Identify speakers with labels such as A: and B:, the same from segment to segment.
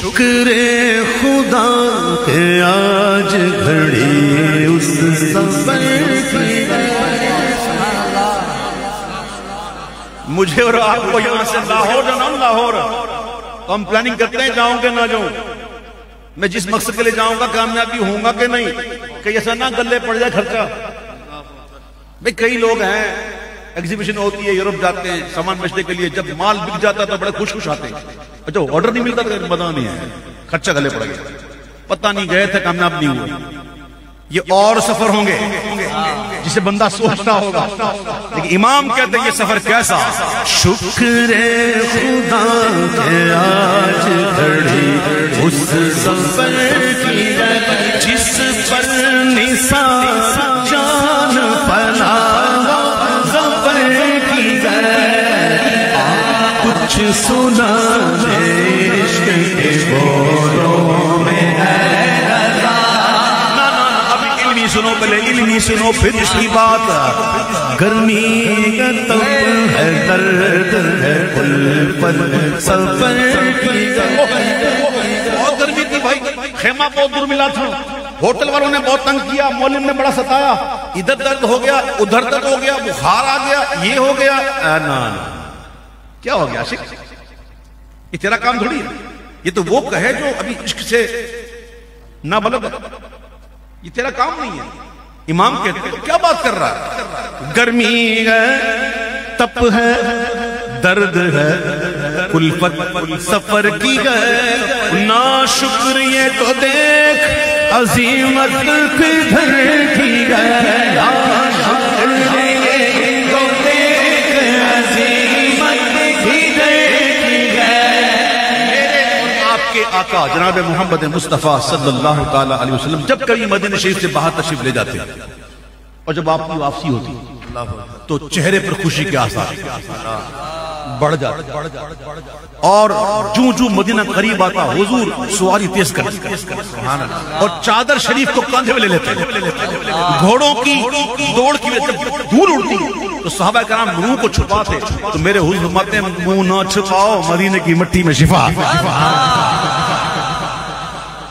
A: شکر خدا کہ آج گھڑی اس سفر کی مجھے اور آپ کو یہاں سے لاہور جانا لاہور تو ہم پلاننگ کرتے ہیں جاؤں کہ نہ جاؤں میں جس مقصد کے لیے جاؤں گا کامیابی ہوں گا کہ نہیں کہ ایسا نہ گلے پڑ جائے خرچہ بھئی کئی لوگ ہیں ایگزیبیشن ہوتی ہے یورپ جاتے ہیں سامان بیچنے کے لیے جب مال بک جاتا ہے تو بڑے خوش خوش آتے ہیں اچھا آرڈر نہیں ملتا تو پتہ نہیں ہے خرچہ گلے پڑ گیا پتہ نہیں گئے تھے کامیاب نہیں ہوئے یہ اور سفر ہوں گے جسے بندہ سوچتا ہوگا لیکن امام کہتے ہیں یہ سفر کیسا شکر خدا کہ آج گھڑی اس سفر کی جس پر نثار جان پناہ ظفر کی کچھ سنا عشق کے بولوں میں ہے سنو پہلے علمی سنو پھر اس کی بات گرمی کا تب ہے درد ہے پل پر سفر کی بہت گرمی تھی بھائی خیمہ بہت دور ملا تھا ہوٹل والوں نے بہت تنگ کیا مولم نے بڑا ستایا ادھر درد ہو گیا ادھر درد ہو گیا بخار آ گیا یہ ہو گیا نا کیا ہو گیا عاشق یہ تیرا کام تھوڑی ہے یہ تو وہ کہے جو ابھی عشق سے نہ بلد یہ تیرا کام نہیں ہے امام کہتے ہیں کیا بات کر رہا ہے گرمی ہے تپ ہے درد ہے کلفت سفر کی ہے نا شکر یہ تو دیکھ عظیمت کدھر کی ہے نا شکر یہ تو دیکھ عظیمت کدھر کی ہے آپ کے آقا جناب محمد مصطفیٰ صلی اللہ تعالی علیہ وسلم جب کبھی مدینہ شریف سے باہر تشریف لے جاتے اور جب آپ کی واپسی ہوتی تو چہرے پر خوشی کے آثار بڑھ جاتے اور جو مدینہ قریب آتا حضور سواری تیز کرتے اور چادر شریف کو کاندھے میں لے لیتے گھوڑوں کی دوڑ کی دھول اڑتی تو صحابہ کرام منہ کو چھپاتے تو میرے حضور فرماتے ہیں منہ نہ چھپاؤ مدینے کی مٹی میں شفا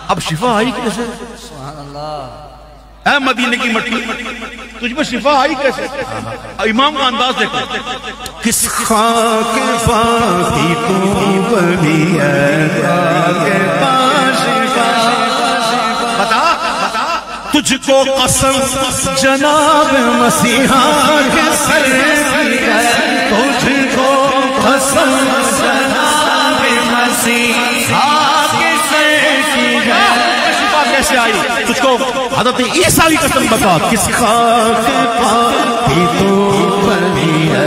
A: اب شفا آئی کیسے اے مدینے کی مٹی تجھ میں شفا آئی کیسے امام کا انداز دیکھو کس خاک پاکی تو بڑی ہے بتا تجھ کو قسم جناب مسیحا کے سر تجھ کو قسم جناب مسیحا کیسے آئی تجھ کو حضرت عیسیٰ کی قسم بتا کس خاک پاکی تو بنی ہے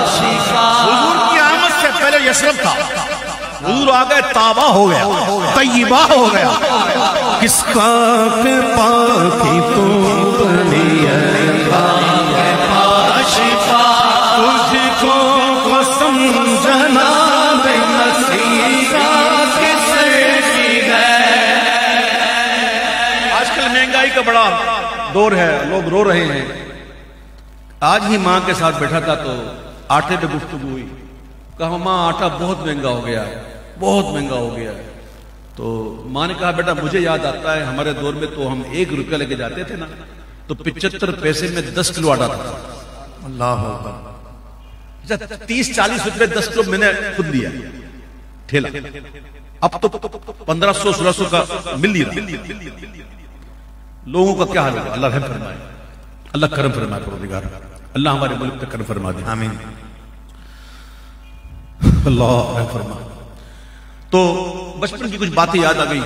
A: حضور کی آمد سے پہلے یثرب تھا حضور آگئے طابہ ہو گیا طیبہ ہو گیا کس خاک پاکی تو بنی ہے تجھ کو قسم جناب مسیحا کا بڑا دور ہے لوگ رو رہے ہیں آج ہی ماں کے ساتھ بیٹھا تھا تو آٹے پہ گفتگو ہوئی کہا ماں آٹا بہت مہنگا ہو گیا بہت مہنگا ہو گیا تو ماں نے کہا بیٹا مجھے یاد آتا ہے ہمارے دور میں تو ہم 1 روپیہ لے کے جاتے تھے نا تو 75 پیسے میں 10 کلو آٹا تھا اللہ 30-40 روپے 10 کلو میں نے خود لیا ٹھیلا اب تو 1500-1600 کا مل نہیں رہا لوگوں کا کیا حال ہے اللہ رحم فرمائے اللہ کرم فرمائے پروردگار اللہ ہمارے ملک پہ کرم فرما دے آمین اللہ رحم فرمائے تو بچپن کی کچھ باتیں یاد آ گئی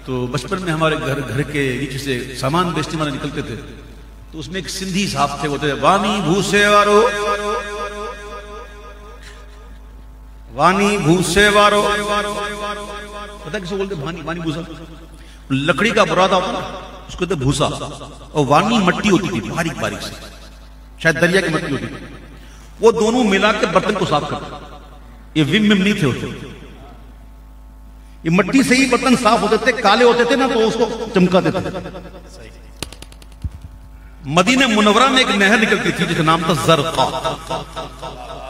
A: تو بچپن میں ہمارے گھر کے نیچے سے سامان بیچنے والے نکلتے تھے تو اس میں ایک سندھی صاحب تھے وہ تھے وانی بھوسے وارو وانی بھوسے وارو پتہ کسے بولتے وانی بھوسا لکڑی کا برادہ ہوتا نا اس کو کہتے بھوسا اور وانی مٹی ہوتی تھی باریک باریک سے شاید دریا کی مٹی ہوتی تھی وہ دونوں ملا کے برتن کو صاف کرتے یہ وم نہیں تھے ہوتے یہ مٹی سے ہی برتن صاف ہوتے تھے کالے ہوتے تھے نا تو اس کو چمکاتے تھے مدینہ منورہ میں ایک نہر نکلتی تھی جس کا نام تھا زرقا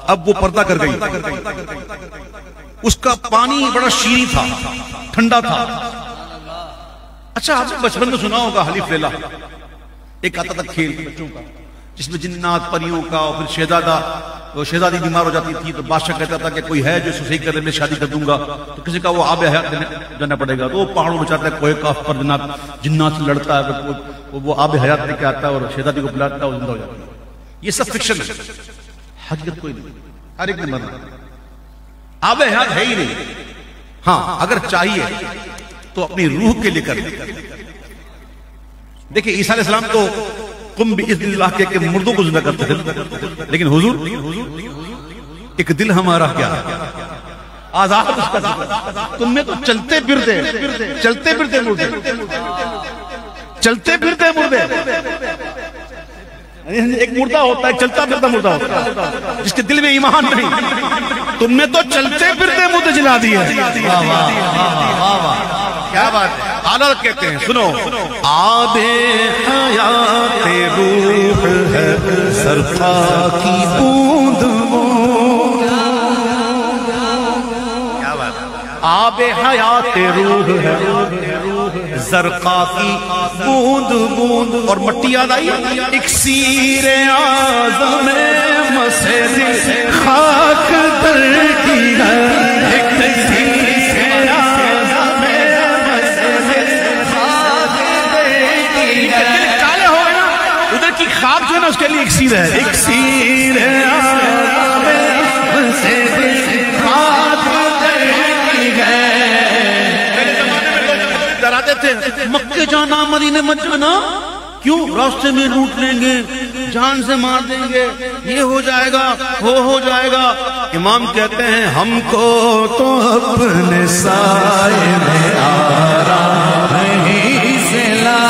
A: اب وہ پردہ کر گئی اس کا پانی بڑا شیریں تھا، ٹھنڈا تھا. اچھا آپ نے بچپن میں سنا ہوگا حلیف لیلا، ایک آتا تھا کھیل بچوں کا جس میں جنات پریوں کا، اور پھر شہزادی بیمار ہو جاتی تھی تو بادشاہ کہتا تھا کہ کوئی ہے جو اسے صحیح کرنے میں شادی کر دوں گا، تو کسی کا وہ آب حیات جانا پڑے گا، تو وہ پہاڑوں میں چاہتا ہے کوہ کاف پر جنات سے لڑتا ہے، وہ آب حیات لے کے آتا ہے اور شہزادی کو پلاتا ہے اور زندہ ہو جاتا ہے. یہ سب فکشن ہے، حقیقت کوئی نہیں. ہر ایک نے مرنا، آب حیات ہے ہی نہیں. ہاں اگر چاہیے تو اپنی روح کے لے کر. دیکھیں عیسیٰ علیہ السلام تو قم باذن اللہ کے مردوں کو زندہ کرتے تھے، لیکن حضور ایک دل ہمارا کیا آزاد اس کا. تم میں تو چلتے پھرتے مردے، چلتے پھرتے مردے. ایک مردہ ہوتا ہے چلتا پھرتا مردہ ہوتا ہے جس کے دل میں ایمان نہیں. تم نے تو چلتے پھرتے مردے جلا دیے. کیا بات ہے. حالت کہتے ہیں سنو، آب حیات روح ہے زرقا کی بوند. کیا بات ہے. آب حیات روح ہے زرقا کی بوند بوند. اور مٹی یاد آئی، اکسیر اعظم مسجد خاک در کی ہے. خاک جو ہے نا اس کے لیے اکسیر ہے، اکسیر ڈراتے تھے مکے جانا مدینے مت جانا، کیوں؟ راستے میں لوٹ لیں گے، جان سے مار دیں گے، یہ ہو جائے گا ہو جائے گا. امام کہتے ہیں ہم کو تو اپنے سائے میں آرام نہیں سے لا.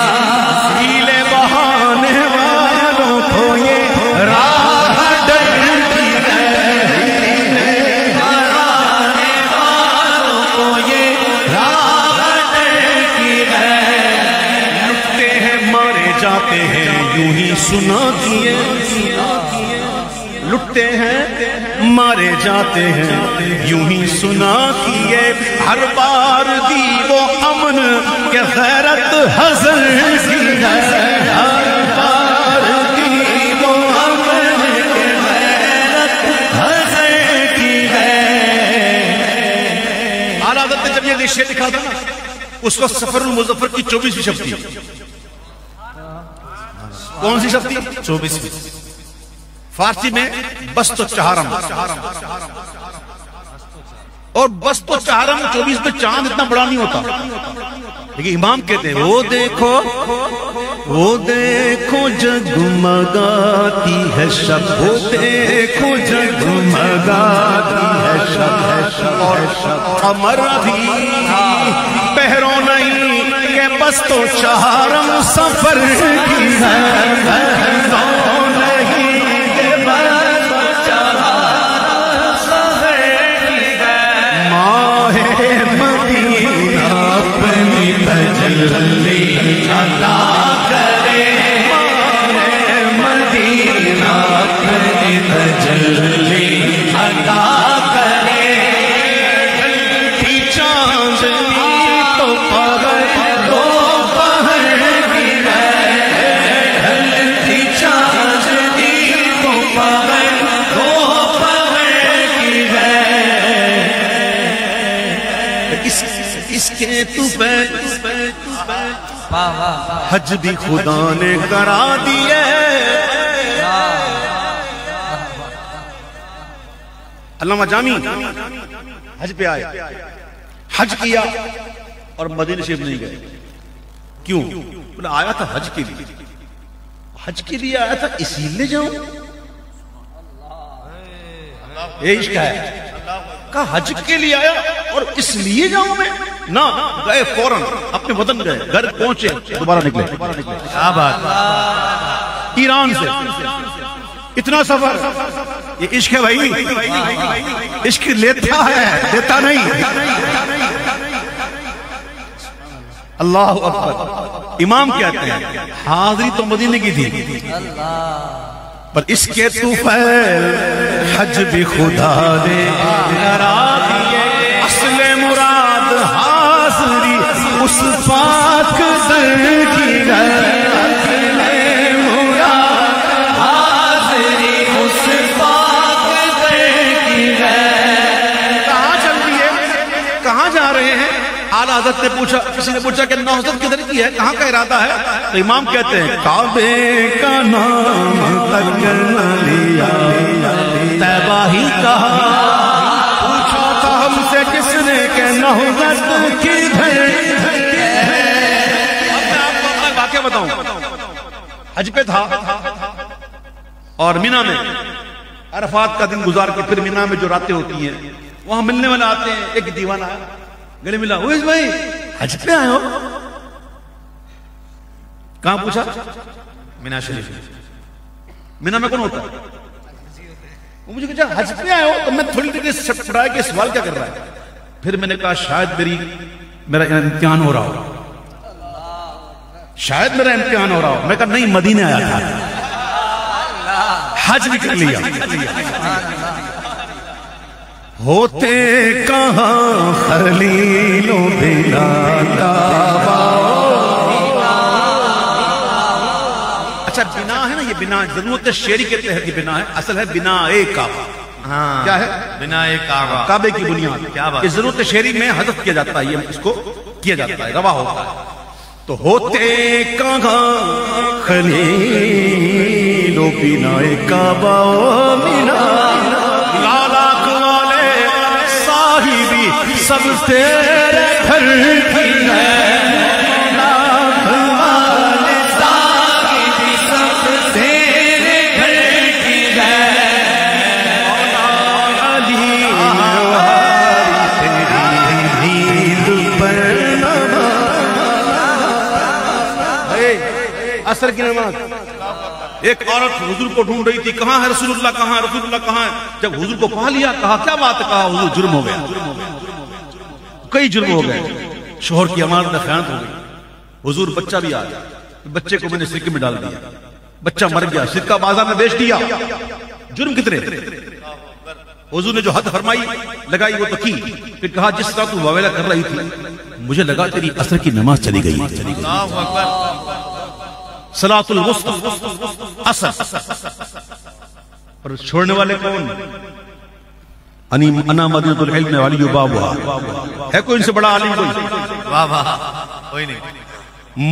A: سنا کیے لٹتے ہیں مارے جاتے ہیں یوں ہی سنا کیے. ہر بار دی وہ امن کہ غیرت حضر کی ہے. ہر بار دی وہ امن کہ غیرت حضر کی ہے. اعلیٰ حضرت نے جب یہ شعر لکھا تھا اس وقت سفر المظفر کی 24ویں شب تھی. کون سی شب تھی؟ 24ویں. فارسی میں بست و چہارم. اور بست و چہارم 24 میں چاند اتنا بڑا نہیں ہوتا، لیکن امام کہتے ہیں وہ دیکھو جگمگاتی ہے شب، وہ دیکھو جگمگاتی ہے شب. اور قمر بھی پہرو نہیں کہ بست و چہارم سفر کی ہے. حج بھی خدا نے کرا دیے. علامہ جامی حج پہ آئے، حج کیا اور مدینہ شریف نہیں گئے. کیوں؟ بولا آیا تھا حج کے لیے. حج کے لیے آیا تھا اسی لیے جاؤں؟ یہ عشق ہے. کہا حج کے لیے آیا اور اس لیے جاؤں میں؟ نہ گئے فوراً اپنے وطن گئے، گھر پہنچے دوبارہ نکلے. کیا بات. ایران سے اتنا سفر. یہ عشق ہے بھائی. عشق لیتا ہے دیتا نہیں. اللہ اکبر. امام کہتے ہیں حاضری تو مدینے کی تھی پر اس کے طفیل حج بھی خدا نے کرا دیے. کہاں جا رہے ہیں؟ اعلیٰ حضرت نے پوچھا، کسی نے پوچھا کہ نوحضرت کدھر کی ہے، کہاں کا ارادہ ہے؟ تو امام کہتے ہیں کعبے کا نام تک نہ لیا، طیبہ ہی کہا، پوچھا تھا ہم سے کس نے کہ نوحضرت کدھر ہے۔ اب میں آپ کو اپنا واقعہ بتاؤں، حج پہ تھا اور مینا میں عرفات کا دن گزار کے پھر مینا میں جو راتیں ہوتی ہیں وہاں ملنے والے آتے ہیں، ایک دیوانہ آیا گلے ملا، اویس بھائی حج پہ آئے ہو؟ کہاں پوچھا؟ مینا شریف۔ مینا میں کون ہوتا ہے؟ وہ مجھے کہا حج پہ آئے ہو؟ تو میں تھوڑی دیر چھٹپٹایا کہ سوال کیا کر رہا ہے؟ پھر میں نے کہا شاید میرا امتحان ہو رہا ہو، شاید میرا امتحان ہو رہا ہو۔ میں کہا نہیں، مدینے آیا تھا، حج بھی کر لیا۔ ہوتے کہاں خلیل و بلا کعبہ۔ اچھا بنا ہے نا، یہ بنا ضرورت شعری کے تحت یہ بنا ہے، اصل ہے بنا کعبہ۔ کیا ہے؟ بنا کعبہ، کعبے کی بنیاد۔ کیا بات؟ اس ضرورت شعری میں حذف کیا جاتا ہے، یہ اس کو کیا جاتا ہے، روا ہوتا ہے۔ تو ہوتے کہاں خلیل و بنا کعبہ منا، لالاک والے صاحبی سب تیرے گھر کی ہے، لالاک والے صاحبی سب تیرے گھر کی ہے، مولا علی واری تیری نیند پر عصر کی نماز۔ ایک عورت حضور کو ڈھونڈ رہی تھی، کہاں ہے رسول اللہ، کہاں ہے رسول اللہ، کہاں ہے؟ جب حضور کو پا لیا، کہا کیا بات ہے؟ کہا حضور جرم ہو گیا، کئی جرم ہو گئے، شوہر کی امانت میں خیانت ہو گئی، حضور بچہ بھی آ گیا، بچے کو میں نے سرکے میں ڈال دیا، بچہ مر گیا، سرکہ بازار میں بیچ دیا، جرم کتنے؟ حضور نے جو حد فرمائی لگائی وہ تو کی، پھر کہا جس طرح تو واویلا کر رہی تھی مجھے لگا تیری عصر کی نماز چلی گئی۔ صلاۃ الوسطی عصر، اور چھوڑنے والے کون؟ انا مدینۃ العلم وعلی بابها، ہے کوئی ان سے بڑا عالم؟ کوئی؟ واہ واہ، کوئی نہیں۔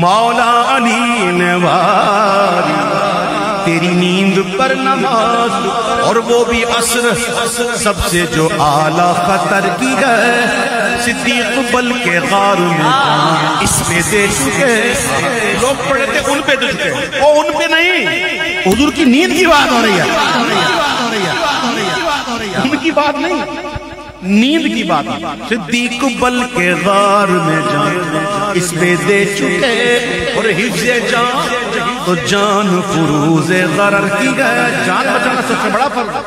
A: مولا علی نے واری تیری نیند پر نماز، اور وہ بھی عصر، سب سے جو اعلیٰ خطر کی ہے، صدیق بل کے غار میں اس پہ دے چکے، لوگ پڑھے تھے ان پہ دے چکے، وہ ان پہ نہیں، حضور کی نیند کی بات ہو رہی ہے، ان کی بات نہیں، نیند کی بات۔ صدیق بل کے غار میں جان اس پہ دے چکے، اور حفظ جان تو جان فروز غرر کی گئے۔ جان بچانا سب سے بڑا فرض ہے،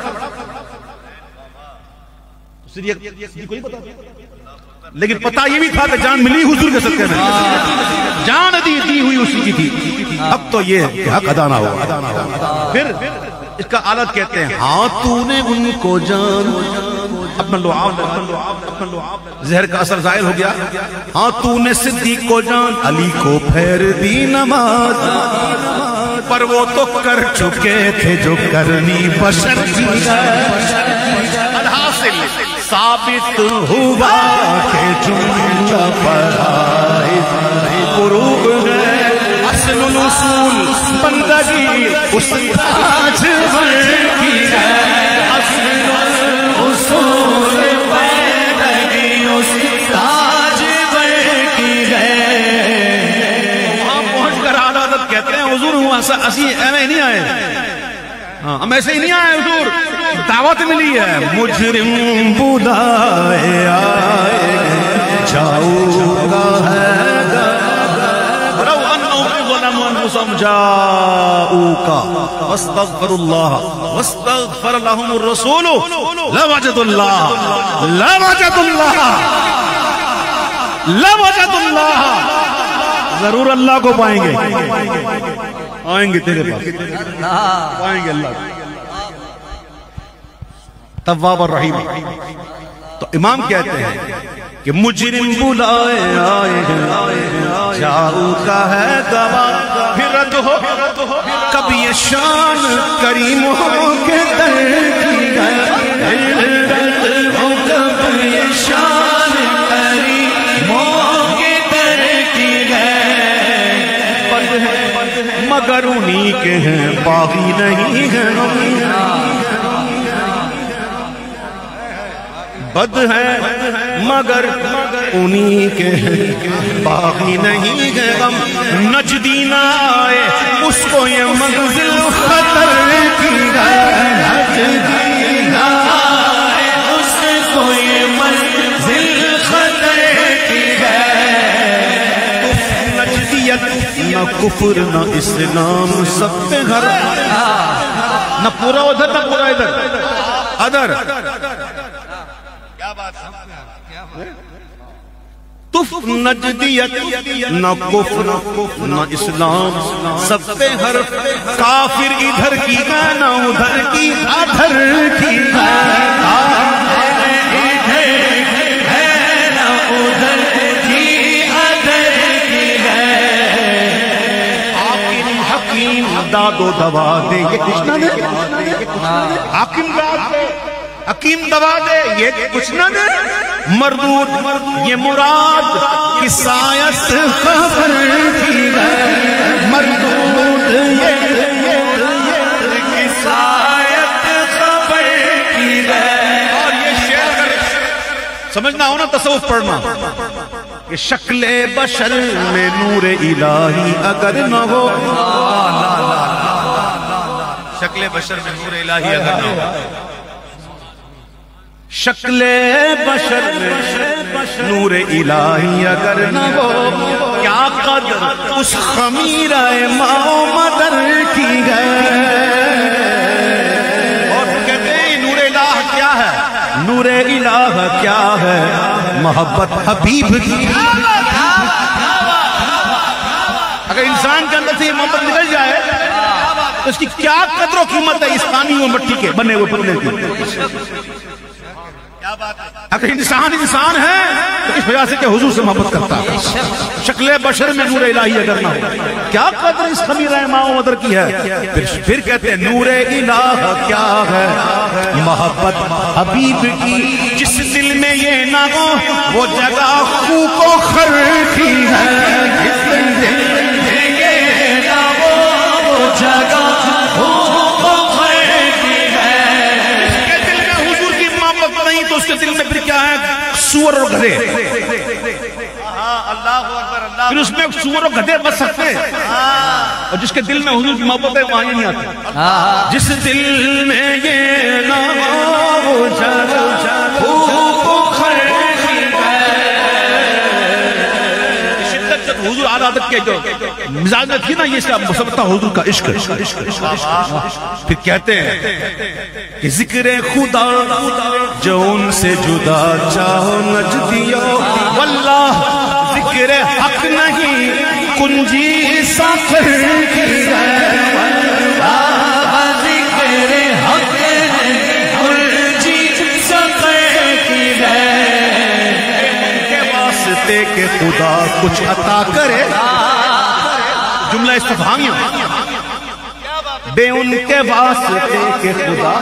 A: کوئی پتا، لیکن پتا یہ بھی تھا کہ جان ملی حضور کے صدقے میں، جان دی ہوئی اسی کی تھی، اب تو یہ حق ادا نہ ہوا۔ پھر اس کا آلت کہتے ہیں ہاں تو نے ان کو جان، اپنا لعاب زہر کا اثر ظاہر ہو گیا، ہاں تو نے صدیق کو جان، علی کو پھیر دی نماز، پر وہ تو کر چکے تھے جو کرنی بشر کی ہے، الحاصل ثابت ہوا کہ جملہ فرائض فروغ ہے، اصل الاصول بندگی اس تاج ور کی ہے، اصل الاصول بندگی اس تاج ور کی ہے۔ وہاں پہنچ کر اعلیٰ حضرت کہتے ہیں حضور اسی ایویں نہیں آئے، ہم ایسے ہی نہیں آئے حضور، دعوت ملی ہے، مجرم بلائے آئے جاؤ گا ہے گا، لو انہم ظلموا انفسہم جاؤکا واستغفر اللہ واستغفر لهم الرسول لوجد اللہ ضرور اللہ کو پائیں گے، آئیں گے تیرے پاس، پائیں گے اللہ کو، تواب الرحیم۔ تو امام کہتے ہیں کہ مجرم بلائے آئے جاؤ کا ہے گواہ، پھر رد ہو کبھی یہ شان کریم ہو کے در کی ہے، کبھی یہ شان مگر انہی کے ہیں، باغی نہیں ہے غم، بد ہے مگر انہی کے ہیں، باغی نہیں ہے غم، نجدی نہ آئے اس کو یہ منزل خطر کی ہے، نجدی نہ آئے اس کو یہ منزل خطر کی ہے، نجدیت نہ کفر نہ اسلام سب پہ گھر، نہ پورا ادھر نہ پورا ادھر تف نجدیت نہ کفر نہ اسلام سب پہ ہر کافر ادھر کی ہے نہ ادھر کی ادھر کی ہے، داد و دوا دے یہ کچھ نہ دے، حاکم داد دے حکیم دوا دے یہ کچھ نہ دے، مردود یہ مراد کی سایت خبر کی ہے، مردود یہ کی سایت خبر کی ہے، اور یہ شعر اگر سمجھنا ہو نا تصوف پڑھنا کہ شکل بشر میں نور الہی اگر نہ ہو، شکل بشر میں نور الہی اگر نہ ہو، شکل بشر میں نور الہی اگر نہ ہو، کیا قدر اس خمیرہ ماں و مدر کی ہے، اور کہتے ہیں نور الہ کیا ہے، نور الہ کیا ہے، محبت حبیب کی، اگر انسان کے اندر سے یہ محبت نکل جائے تو اس کی کیا قدر و قیمت ہے اس پانی و مٹی کے بنے ہوئے پتلے کی، اگر انسان انسان ہے تو اس وجہ سے کہ حضور سے محبت کرتا ہے، شکل بشر میں نور الہی اگر نہ ہو، کیا قدر اس خمیرہ ماں و مدر کی ہے، پھر کہتے ہیں نور الہ کیا ہے، محبت حبیب کی، جس دل میں یہ نہ ہو وہ جگہ خو کو خر کی ہے، جس دل میں یہ نہ ہو وہ جگہ تو اس کے دل میں پھر کیا ہے، سور اور گدھے، پھر اس میں سور اور گدھے بس سکتے ہیں، اور جس کے دل میں حضور کی محبت ہے وہاں یہ نہیں آتا، جس دل میں یہ نہ ہو وہ جگہ خو خر کی ہے، شدت جب حضور عادت کے جو مزاج میں تھی نا یہ اس کا مسبتہ حضور کا عشق، پھر کہتے ہیں کہ ذکر خدا جو ان سے جدا چاہو نجدیو، واللہ ذکر حق نہیں کنجی ساخر کی ہے، واللہ ذکر حق نہیں کنجی ساخر کی ہے، ان کے واسطے کہ خدا کچھ عطا کرے، جملہ استفہامی بے ان کے واسطے کہ خدا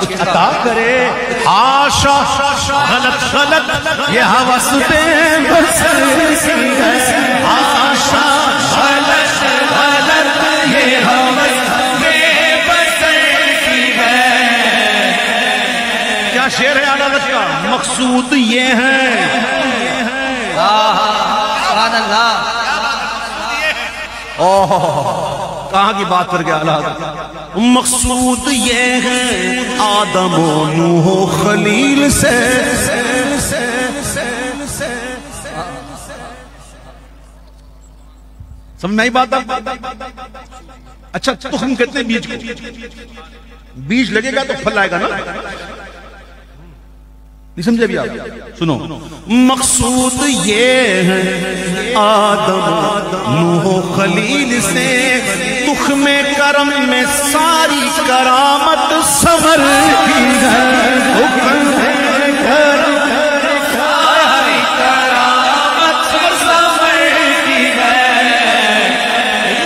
A: کچھ عطا کرے، حاشا غلط غلط یہ ہوس بے بسر کی ہے، حاشا غلط غلط یہ ہوس بے بسر کی ہے، کیا شعر ہے عدالت کا، مقصود یہ ہے، سبحان اللہ، کہاں کی بات کر گیا اللہ، مقصود یہ ہے آدم و نوح و خلیل سے، سمجھ میں آئی بات، اچھا تخم کہتے ہیں بیج کو، بیج لگے گا تو پھل آئے گا نا، نہیں سمجھے بھی آپ، سنو، مقصود یہ ہے آدم نوح و خلیل سے، تخم کرم میں ساری کرامت ثمر کی ہے، تخم کرم ساری کرامت ثمر کی ہے،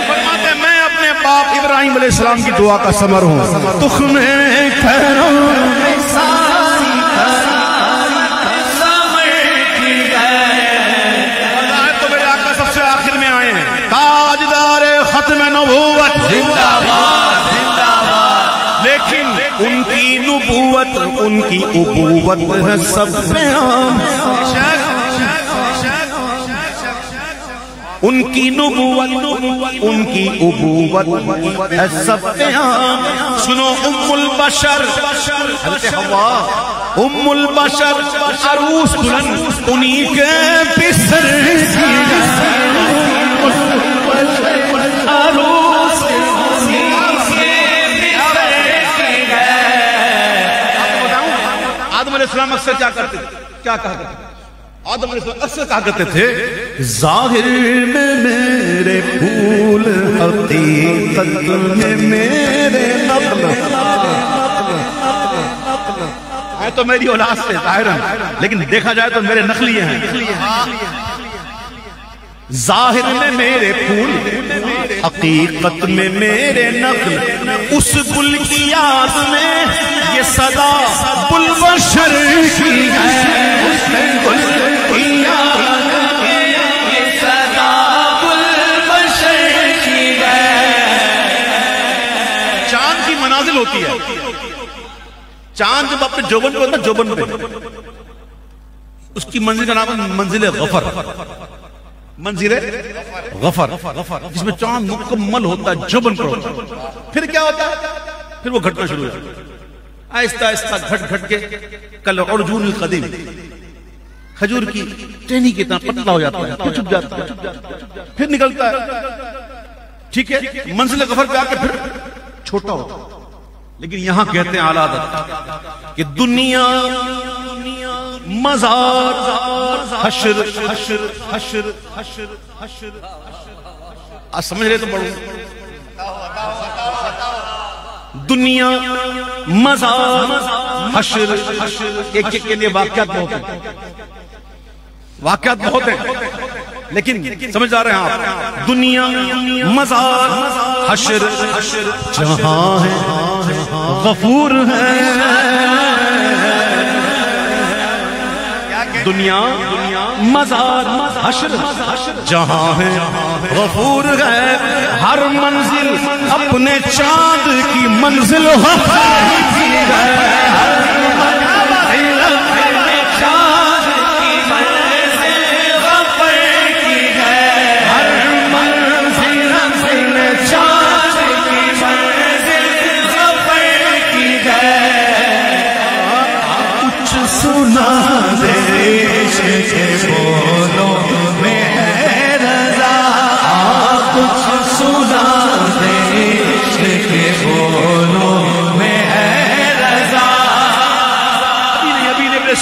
A: فرماتے ہیں میں اپنے باپ ابراہیم علیہ السلام کی دعا کا ثمر ہوں، تخم کرم میں ساری کرامت ختم نبوت زندہ باد زندہ باد. لیکن ان کی نبوت ان کی ابوت ہے سب سے عام. ان کی نبوت ان کی ابوت ہے سب سے عام. سنو ام البشر حضرت حوا ام البشر عروس دلہن انہی کے بستر کی عروس آدم علیہ السلام اکثر کیا کرتے تھے؟ کیا کہا کرتے تھے؟ آدم علیہ السلام اکثر کہا کرتے تھے ظاہر میں میرے پھول حقیقت میں میرے نقل. ہے تو میری اولاد سے ظاہراً لیکن دیکھا جائے تو میرے نقلی ہیں. ظاہر میں میرے پھول حقیقت میں میرے نقل. اس گل کی یاد میں یہ صدا بلبشر کی ہے. اس گل کی یاد میں یہ صدا بلبشر کی ہے. چاند کی منازل ہوتی ہے. چاند جب اپنے جوبن پہ ہوتا ہے جوبن پہ اس کی منزل کا نام ہے منزل غفر. منزل غفر جس میں چاند مکمل ہوتا ہے جوبن پر ہوتا ہے. پھر کیا ہوتا ہے؟ پھر وہ گھٹنا شروع ہوتا ہے آہستہ آہستہ گھٹ گھٹ کے کل عرجون القدیم کھجور کی ٹہنی کی طرح پتلا ہو جاتا ہے. پھر چھپ جاتا ہے پھر نکلتا ہے. ٹھیک ہے منزل غفر پہ آ کے پھر چھوٹا ہوتا ہے. لیکن یہاں کہتے ہیں اعلیٰ حضرت کہ دنیا مزار حشر حشر حشر حشر حشر. آج سمجھ رہے تو پڑھو. دنیا مزار حشر حشر. ایک ایک کے لیے واقعات بہت ہیں. واقعات بہت ہیں لیکن سمجھ آ رہے ہیں آپ. دنیا مزار حشر حشر جہاں ہے غفور ہے. دنیا مزار حشر جہاں ہے غفور ہے. ہر منزل اپنے چاند کی منزل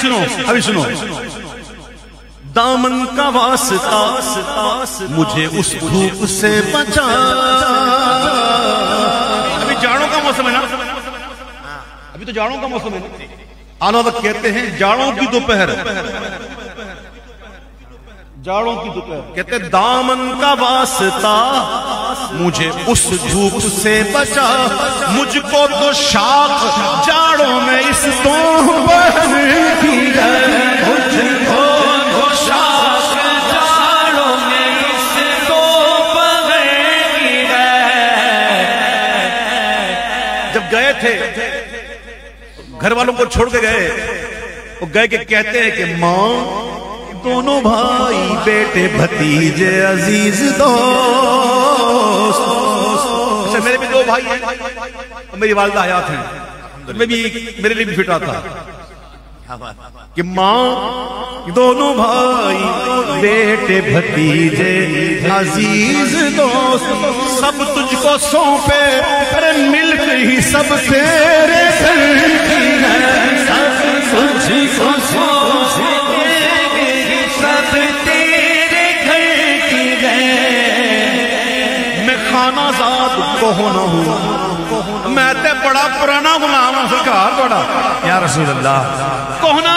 A: سنو ابھی سنو. دامن کا واسطہ مجھے اس دھوپ سے بچا. ابھی جاڑوں کا موسم ہے نا. ابھی تو جاڑوں کا موسم ہے نا. اعلیٰ وقت کہتے ہیں جاڑوں کی دوپہر. جاڑوں کی دوپہر کہتے ہیں دامن کا واسطہ مجھے اس دھوپ سے بچا. مجھ کو تو شاخ جاڑوں میں اس دوپہر کی ہے. مجھ کو تو شاخ جاڑوں میں اس دوپہر کی ہے. جب گئے تھے گھر والوں کو چھوڑ کے گئے. وہ گئے کہ کہتے ہیں کہ ماں دونوں بھائی بیٹے بھتیجے عزیز دوست. اچھا میرے بھی دو بھائی ہیں میری والدہ حیات ہیں. میں بھی میرے لیے بھی فٹا تھا کہ ماں دونوں بھائی بیٹے بھتیجے عزیز دوست سب تجھ کو سونپے. ارے مل گئی سب تیرے گھر کی ہے. سب تجھ کو سونپے سب تیرے گھر کی ہے. میں خانہ زاد کوہنا ہوں. میں تے بڑا پرانا غلام ہوں سرکار بڑا یا رسول اللہ. کوہنا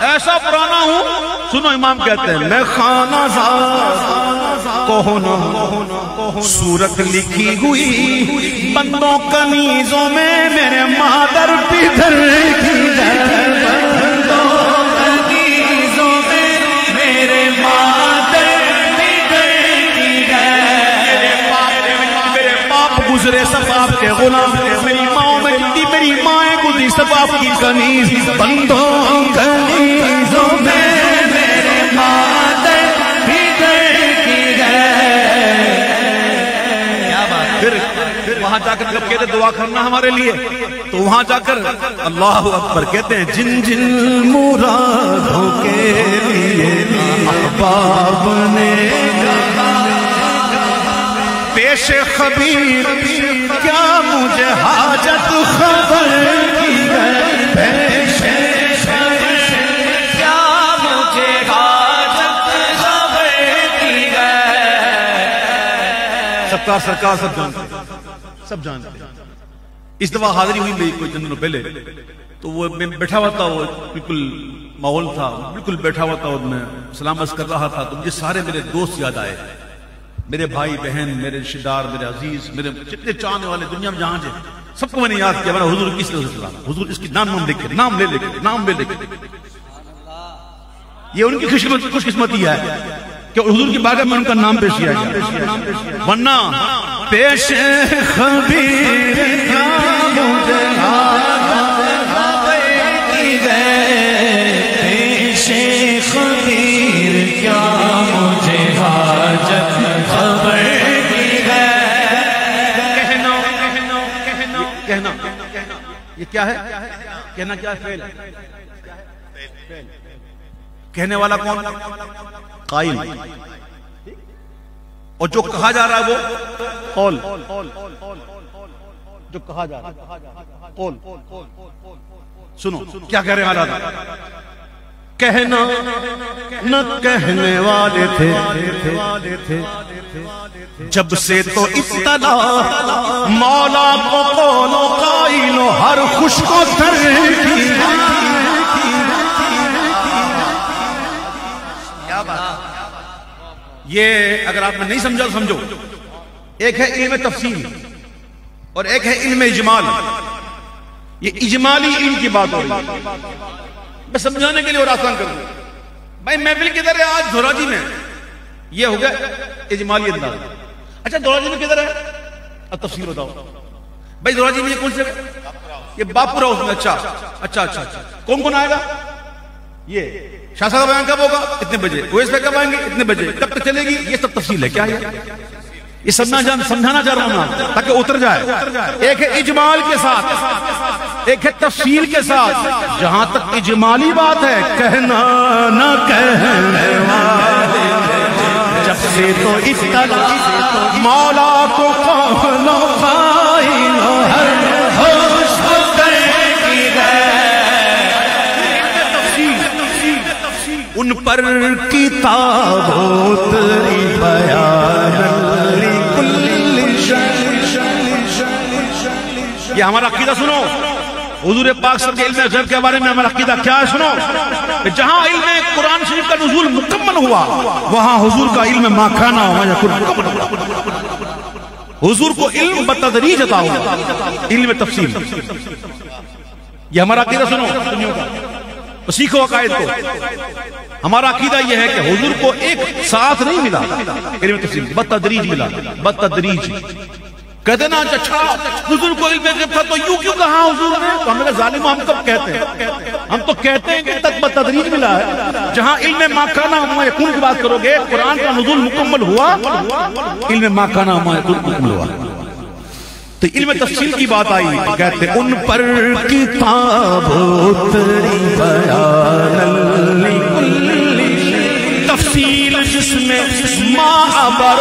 A: ایسا پرانا ہوں. سنو امام کہتے ہیں میں خانہ زاد کوہنا ہوں. صورت لکھی ہوئی بندوں کنیزوں میں میرے مادر پیدر کی ہے. آپ کے غلام میری ماں میری مائیں گزری سب آپ کی کنیز بندوں کنیزوں میں میرے مادر بگڑ کی ہے. کیا بات. پھر وہاں جا کر جب کہتے دعا کرنا ہمارے لیے تو وہاں جا کر اللہ اکبر کہتے ہیں جن جن مرادوں کے لیے احباب نے پیش خبیر کیا مجھے حاجت خبر کی ہے پیش کیا مجھے حاجت خبر کی ہے. سرکار سب جانتے ہیں. اس دفعہ حاضری ہوئی میری کوئی چند دنوں پہلے تو وہ میں بیٹھا ہوا تھا وہ بالکل ماحول تھا بالکل بیٹھا ہوا تھا اور میں سلام عرض کر رہا تھا تو مجھے سارے میرے دوست یاد آئے میرے بھائی بہن میرے رشتہ دار میرے عزیز میرے جتنے چاہنے والے دنیا میں جہاں جائیں سب کو میں نے یاد کیا میرا حضور کس طرح سے سلام حضور اس کی نام لے لے کے یہ ان کی خوش قسمتی ہے کہ حضور کی بارگاہ میں ان کا نام پیش کیا گیا ورنہ پیش خبیر کیا مجھے حاجت کی ہے پیش خبیر کیا مجھے حاجت خبر کی ہے. کہنا یہ کیا ہے کہنا کیا ہے فعل کہنے والا کون قائل اور جو کہا جا رہا ہے وہ قول جو کہا جا رہا ہے قول. سنو کیا کہہ رہے ہیں حالات کہنا نہ کہنے والے تھے جب سے تو اطلاع مولا کو قول و قائل و ہر خوش کو در کی. کیا بات. یہ اگر آپ نے نہیں سمجھا تو سمجھو. ایک ہے علم تفصیل اور ایک ہے علم اجمال. یہ اجمالی علم کی بات ہو رہی ہے میں سمجھانے کے لیے اور آسان کر دوں. بھائی محفل کدھر ہے آج دھوراجی میں یہ ہو گیا اجمالی انداز. اچھا دھوراجی میں کدھر ہے اب تفصیل بتاؤ. بھائی دھوراجی میں یہ کون سے یہ باپورا اس میں. اچھا کون آئے گا یہ شاہ صاحب بیان کب ہوگا اتنے بجے اویس بھائی کب آئیں گے اتنے بجے کب تک چلے گی یہ سب تفصیل ہے. کیا ہے یہ سمجھانا چاہ رہا ہوں میں تاکہ اتر جائے. ایک ہے اجمال کے ساتھ ایک ہے تفصیل کے ساتھ. جہاں تک اجمالی بات ہے کہنا نہ کہنے والے جب سے تو اطلاع مولا کو قول و قائل و ہر ہوش کو در کی ہے. ان پر کتاب اتری بیان یہ ہمارا عقیدہ سنو. حضور پاک صلی اللہ علیہ وسلم کے بارے میں ہمارا عقیدہ کیا ہے سنو. جہاں علم قرآن شریف کا نزول مکمل ہوا وہاں حضور کا علم ما کان وما یکون مکمل ہوا. حضور کو علم بتدریج عطا ہوا علم تفصیل. یہ ہمارا عقیدہ سنو سیکھو عقائد کو. ہمارا عقیدہ یہ ہے کہ حضور کو ایک ساتھ نہیں ملا علم تفصیل بتدریج ملا بتدریج. کہتے نا اچھا حضور کو علم غیب تھا تو یوں کیوں کہا حضور نے تو ہم نے ظالم ہم کب کہتے ہیں ہم تو کہتے ہیں کہ تک بتدریج ملا ہے. جہاں علم ما کان وما یکون کی بات کرو گے قرآن کا نزول مکمل ہوا علم ما کان وما یکون مکمل ہوا. تو علم تفصیل کی بات آئی کہتے ان پر کتاب اتری بیان تفصیل جس میں ما عبر